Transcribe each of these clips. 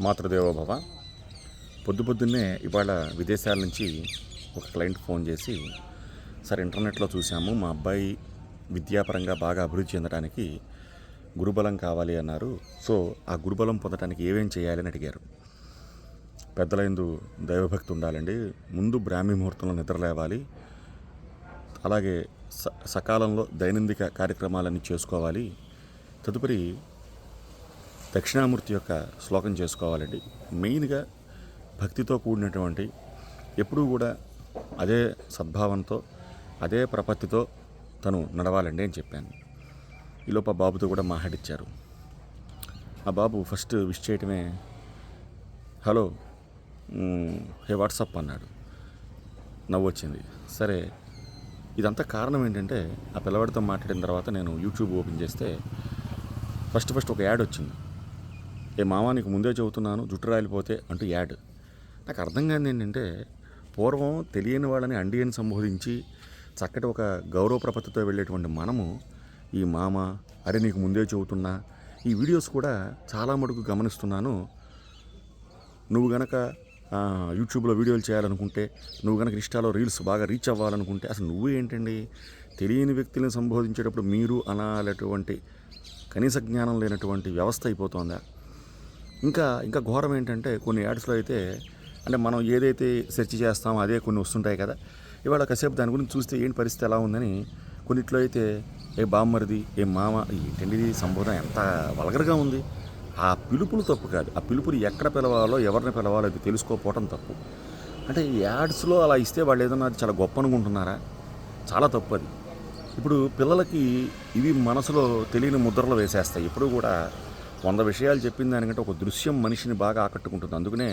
మాతృదేవోభవ. పొద్దున్నే ఇవాళ విదేశాల నుంచి ఒక క్లయింట్ ఫోన్ చేసి, సార్ ఇంటర్నెట్లో చూసాము, మా అబ్బాయి విద్యాపరంగా బాగా అభివృద్ధి చెందడానికి గురుబలం కావాలి అన్నారు. సో ఆ గురుబలం పొందడానికి ఏమేం చేయాలని అడిగారు. పెద్దలైందు దైవభక్తి ఉండాలండి, ముందు బ్రాహ్మీ ముహూర్తంలో నిద్ర లేవాలి, అలాగే సకాలంలో దైనందిక కార్యక్రమాలన్నీ చేసుకోవాలి, తదుపరి దక్షిణామూర్తి యొక్క శ్లోకం చేసుకోవాలండి. మెయిన్గా భక్తితో కూడినటువంటి, ఎప్పుడూ కూడా అదే సద్భావంతో అదే ప్రపత్తితో తను నడవాలండి అని చెప్పాను. ఈలోపు ఆ బాబుతో కూడా మాట్లాడిచ్చారు. ఆ బాబు ఫస్ట్ విష్ చేయటమే హలో హే వాట్సాప్ అన్నాడు. నవ్వు వచ్చింది. సరే, ఇదంతా కారణం ఏంటంటే, ఆ పిల్లవాడితో మాట్లాడిన తర్వాత నేను యూట్యూబ్ ఓపెన్ చేస్తే ఫస్ట్ ఒక యాడ్ వచ్చింది. ఏ మామ నీకు ముందే చెబుతున్నాను, జుట్టు రాలిపోతే అంటూ యాడ్. నాకు అర్థం కానిది ఏంటంటే, పూర్వం తెలియని వాళ్ళని అండి అని సంబోధించి చక్కటి ఒక గౌరవ ప్రపత్తితో వెళ్ళేటువంటి మనము ఈ మామ, అరే నీకు ముందే చెబుతున్నా, ఈ వీడియోస్ కూడా చాలా మటుకు గమనిస్తున్నాను. నువ్వు గనక యూట్యూబ్లో వీడియోలు చేయాలనుకుంటే, నువ్వు కనుక ఇన్స్టాలో రీల్స్ బాగా రీచ్ అవ్వాలనుకుంటే, అసలు నువ్వు ఏంటండి తెలియని వ్యక్తులను సంబోధించేటప్పుడు మీరు అనాలటువంటి కనీస జ్ఞానం లేనటువంటి వ్యవస్థ అయిపోతుందా? ఇంకా ఘోరం ఏంటంటే, కొన్ని యాడ్స్లో అయితే అంటే మనం ఏదైతే సెర్చ్ చేస్తామో అదే కొన్ని వస్తుంటాయి కదా. ఇవాళ కాసేపు దాని గురించి చూస్తే ఏంటి పరిస్థితి ఎలా ఉందని, కొన్నిట్లో అయితే ఏ బామ్మరిది, ఏ మామ, ఏంటండి సంబోధన ఎంత వల్గర్గా ఉంది. ఆ పిలుపులు తప్పు కాదు, ఆ పిలుపులు ఎక్కడ పిలవాలో ఎవరిని పిలవాలో అది తెలుసుకోకపోవటం తప్పు. అంటే ఈ యాడ్స్లో అలా ఇస్తే వాళ్ళు ఏదన్నా చాలా గొప్ప అనుకుంటున్నారా? చాలా తప్పు అది. ఇప్పుడు పిల్లలకి ఇవి మనసులో తెలియని ముద్రలు వేసేస్తాయి. ఇప్పుడు కూడా 100 విషయాలు చెప్పిన దానికంటే ఒక దృశ్యం మనిషిని బాగా ఆకట్టుకుంటుంది. అందుకనే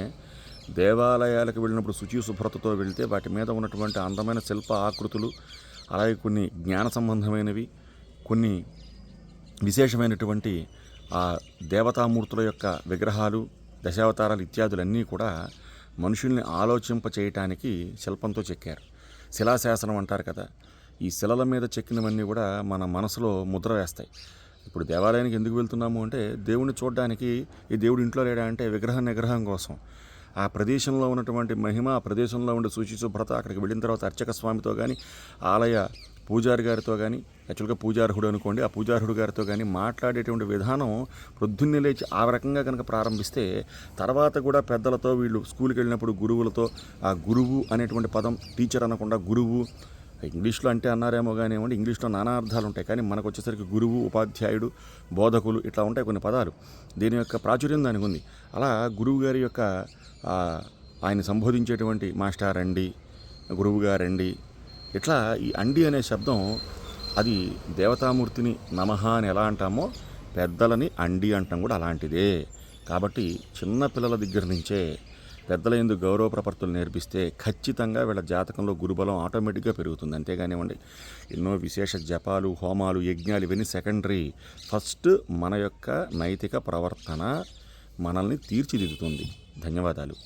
దేవాలయాలకు వెళ్ళినప్పుడు శుచి శుభ్రతతో వెళ్తే వాటి మీద ఉన్నటువంటి అందమైన శిల్ప ఆకృతులు, అలాగే కొన్ని జ్ఞాన సంబంధమైనవి, కొన్ని విశేషమైనటువంటి ఆ దేవతామూర్తుల యొక్క విగ్రహాలు, దశావతారాలు ఇత్యాదులన్నీ కూడా మనుషుల్ని ఆలోచింప చేయటానికి శిల్పంతో చెక్కారు. శిలాశాసనం అంటారు కదా, ఈ శిలల మీద చెక్కినవన్నీ కూడా మన మనసులో ముద్ర వేస్తాయి. ఇప్పుడు దేవాలయానికి ఎందుకు వెళ్తున్నాము అంటే, దేవుణ్ణి చూడడానికి. ఈ దేవుడు ఇంట్లో లేడా అంటే నిగ్రహం కోసం. ఆ ప్రదేశంలో ఉన్నటువంటి మహిమ, ఆ ప్రదేశంలో ఉండే శుచి శుభ్రత, అక్కడికి వెళ్ళిన తర్వాత అర్చక స్వామితో కానీ, ఆలయ పూజారి గారితో కానీ, యాక్చువల్గా పూజార్హుడు అనుకోండి, ఆ పూజార్హుడు గారితో కానీ మాట్లాడేటువంటి విధానం ప్రొద్దున్నే లేచి ఆ రకంగా కనుక ప్రారంభిస్తే, తర్వాత కూడా పెద్దలతో, వీళ్ళు స్కూల్కి వెళ్ళినప్పుడు గురువులతో, ఆ గురువు అనేటువంటి పదం టీచర్ అనకుండా గురువు, ఇంగ్లీష్లో అంటే అన్నారేమో కానీ ఏమంటే ఇంగ్లీష్లో నానా అర్థాలు ఉంటాయి. కానీ మనకు వచ్చేసరికి గురువు, ఉపాధ్యాయుడు, బోధకులు ఇట్లా ఉంటాయి కొన్ని పదాలు. దీని యొక్క ప్రాచుర్యం దానికి ఉంది. అలా గురువు గారి యొక్క ఆయన సంబోధించేటువంటి మాస్టర్ అండి, గురువు గారండి, ఇట్లా ఈ అండి అనే శబ్దం అది దేవతామూర్తిని నమః అని ఎలా అంటామో పెద్దలని అండి అంటాం కూడా అలాంటిదే. కాబట్టి చిన్న పిల్లల దగ్గర నుంచే పెద్దల యందు గౌరవ ప్రపత్తులు నేర్పిస్తే ఖచ్చితంగా వీళ్ళ జాతకంలో గురుబలం ఆటోమేటిక్గా పెరుగుతుంది. అంతేగానివ్వండి ఎన్నో విశేష జపాలు, హోమాలు, యజ్ఞాలు ఇవన్నీ సెకండరీ. ఫస్ట్ మన యొక్క నైతిక ప్రవర్తన మనల్ని తీర్చిదిద్దుతుంది. ధన్యవాదాలు.